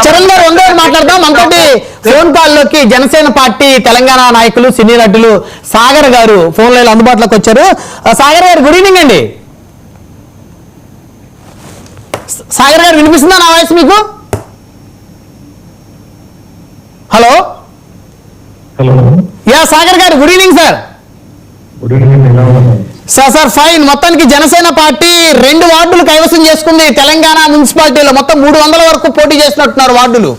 చరణ్ గారు రెండోది మాట్లాడదాం. మనతోటి ఫోన్ కాల్ లోకి జనసేన పార్టీ తెలంగాణ నాయకులు సినీ నటులు సాగర్ గారు ఫోన్ లైన్ అందుబాటులోకి వచ్చారు. సాగర్ గారు గుడ్ ఈవినింగ్ అండి. సాగర్ గారు వినిపిస్తుందా నా వాయిస్ మీకు? హలో హలో యా సాగర్ గారు good evening sir. Good evening. Sir fine. మొత్తానికి జనసేన పార్టీ 2 వార్డులు కైవసం చేసుకుంది తెలంగాణ మున్సిపాలిటీలో. మొత్తం 300 వరకు పోటీ చేసినట్టున్నారు వార్డులు.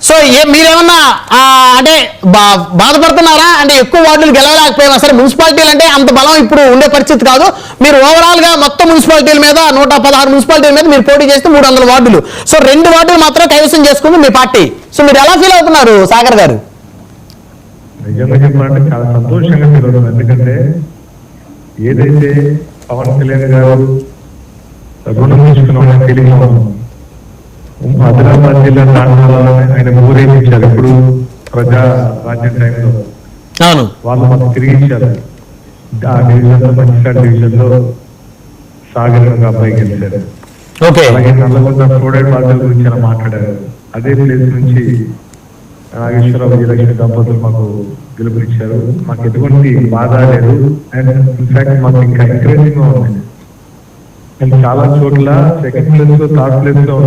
సో మీరేమన్నా అంటే బాధపడుతున్నారా? అంటే ఎక్కువ వార్డులు గెలవలేకపోయినా సరే మున్సిపాలిటీలు అంటే అంత బలం ఇప్పుడు ఉండే పరిస్థితి కాదు. మీరు ఓవరాల్ గా మొత్తం మున్సిపాలిటీల మీద 116 మున్సిపాలిటీల మీద మీరు పోటీ చేస్తే 300 వార్డులు. సో 2 వార్డులు మాత్రం కైవసం చేసుకుంది మీ పార్టీ. సో మీరు ఎలా ఫీల్ అవుతున్నారు సాగర్ గారు? నిజంగా చెప్పాలంటే చాలా సంతోషంగా ఫీల్ అవుతుంది. ఎందుకంటే ఏదైతే పవన్ కళ్యాణ్ గారు రుణం తీసుకున్న ఫీలింగ్ ఆదిలాబాద్ జిల్లా ఆయన ఊరేగించారు. ఇప్పుడు ప్రజా రాజ్యం టైంలో వాళ్ళు మాకు తిరిగి ఇచ్చారు. ఆ డివిజన్ లో మంచిగా డివిజన్ లో సాగర్ అబ్బాయి గెలిచారు. అలాగే నల్లగొండ ఫ్లోరైడ్ బాధ్యత గురించి అలా మాట్లాడారు. అదే ప్లేస్ నుంచి నాగేశ్వరరావు విజయలక్ష్మి దంపతులు మాకు గెలుపునిచ్చారు. మాకు ఎటువంటి బాధ లేదు. అండ్ ఇన్ఫాక్ట్ మాకు ఇంకా ఎంకరేజింగ్ గా ఉంది. అండ్ చాలా చోట్ల సెకండ్ ప్లేస్ లో థర్డ్ ప్లేస్ లో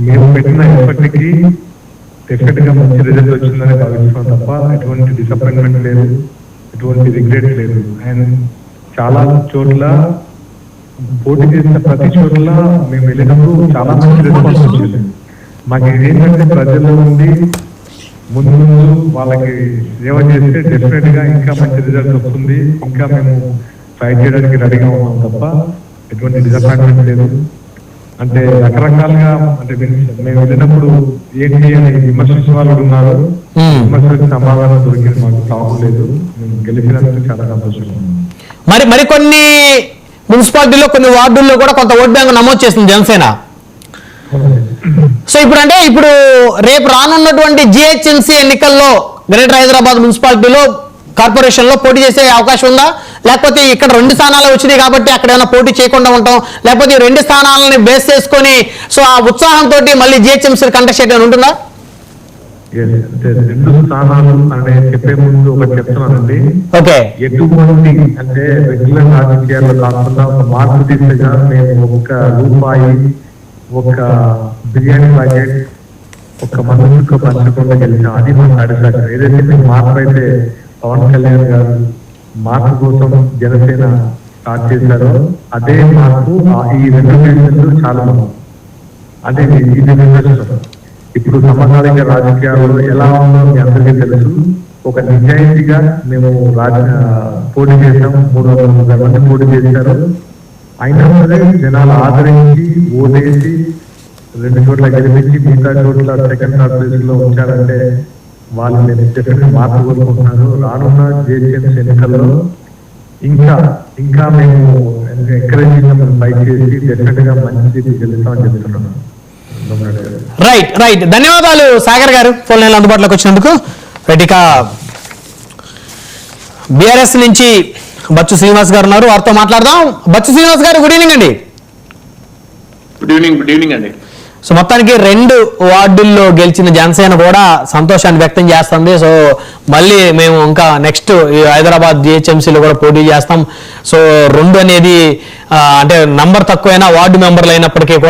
మేము పెట్టిన ఎఫర్ట్కి డెఫినెట్ గా మంచి రిజల్ట్ వచ్చిందని భావిస్తున్నాం తప్ప ఎటువంటి డిసప్పాయింట్మెంట్ లేదు, ఎటువంటి రిగ్రెట్ లేదు. అండ్ చాలా చోట్ల పోటీ చేసిన ప్రతి చోట్ల మేము వెళ్ళినప్పుడు చాలా మంచి రెస్పాన్స్ వచ్చింది. మాకు ఏంటంటే ప్రజల్లో ఉండి ముందు వాళ్ళకి సేవ చేస్తే డెఫినెట్ గా ఇంకా మంచి రిజల్ట్ వస్తుంది. ఇంకా మేము ఫైట్ చేయడానికి రెడీగా ఉన్నాం తప్ప ఎటువంటి డిసప్పాయింట్మెంట్ లేదు. అంటే రకరకాలుగా అంటే మేము వెళ్ళినప్పుడు ఏంటి అని విమర్శించిన వాళ్ళు ఉన్నారు. విమర్శలకు సమాధానం దొరికింది. మాకు ప్రాబ్లం లేదు. మేము గెలిచినందుకు చాలా సంతోషంగా. మరి కొన్ని మున్సిపాలిటీలో కొన్ని వార్డుల్లో కూడా కొంత ఓట్ బ్యాంక్ నమోదు చేస్తుంది జనసేన. సో ఇప్పుడు రేపు రానున్నటువంటి జిహెచ్ఎంసీ ఎన్నికల్లో గ్రేటర్ హైదరాబాద్ మున్సిపాలిటీలో కార్పొరేషన్ లో పోటీ చేసే అవకాశం ఉందా? లేకపోతే ఇక్కడ 2 స్థానాలు వచ్చినాయి కాబట్టి అక్కడ ఏమైనా పోటీ చేయకుండా ఉంటాం, లేకపోతే 2 స్థానాలని బేస్ చేసుకొని సో ఆ ఉత్సాహంతో మళ్ళీ జిహెచ్ఎంసీ కంటెస్ట్ చేయడం ఉంటుందా? 2 స్థానాలు అనే చెప్పే ముందు ఒకటి చెప్తున్నానండి. ఎటువంటి అంటే రెగ్యులర్ రాజకీయాల్లో కాకుండా ఒక మార్పు దిశగా మేము 1 రూపాయి, 1 బిర్యానీ ప్యాకెట్, 1 మనుషులకు పంచకుండా గెలిచాం. అది మన సాటిస్ఫాక్షన్. ఏదైతే మేము మార్పు అయితే పవన్ కళ్యాణ్ గారు మార్పు కోసం జనసేన స్టార్ట్ చేశారో అదే మార్పు ఈ 2 డివిజన్లు చాలా బాగుంది. అదే ఇది నిర్వహిస్తాం. ఇప్పుడు సమకాలీన రాజకీయాల్లో ఎలా ఉందో మీ అందరికీ తెలుసు. ఒక నిజాయితీగా మేము పోటీ చేసాం. 330 మంది పోటీ చేశారు. అయినా సరే జనాలు ఆదరించి ఓటేసి 2 చోట్ల గెలిపించి మిగతా చోట్ల సెకండ్ థర్డ్ ప్లేస్ లో ఉంచారంటే వాళ్ళు నేను డెఫినెట్ మార్పు కోరుకుంటున్నారు. రానున్న జిహెచ్ఎంసీ ఎన్నికల్లో ఇంకా మేము ఎంకరేజ్ ఫైట్ చేసి డెఫినెట్ గా మంచి గెలుస్తామని చెప్తున్నాను. రైట్. ధన్యవాదాలు సాగర్ గారు ఫోన్ లైన్ అందుబాటులోకి వచ్చినందుకు. ఇక బీఆర్ఎస్ నుంచి బచ్చు శ్రీనివాస్ గారు ఉన్నారు, వారితో మాట్లాడదాం. బచ్చు శ్రీనివాస్ గారు గుడ్ ఈవినింగ్ అండి. గుడ్ ఈవినింగ్ అండి. సో మొత్తానికి 2 వార్డుల్లో గెలిచిన జనసేన కూడా సంతోషాన్ని వ్యక్తం చేస్తుంది. సో మళ్ళీ మేము ఇంకా నెక్స్ట్ హైదరాబాద్ జిహెచ్ఎంసీలో కూడా పోటీ చేస్తాం. సో 2 అనేది అంటే నంబర్ తక్కువైనా వార్డు మెంబర్లు అయినప్పటికీ కూడా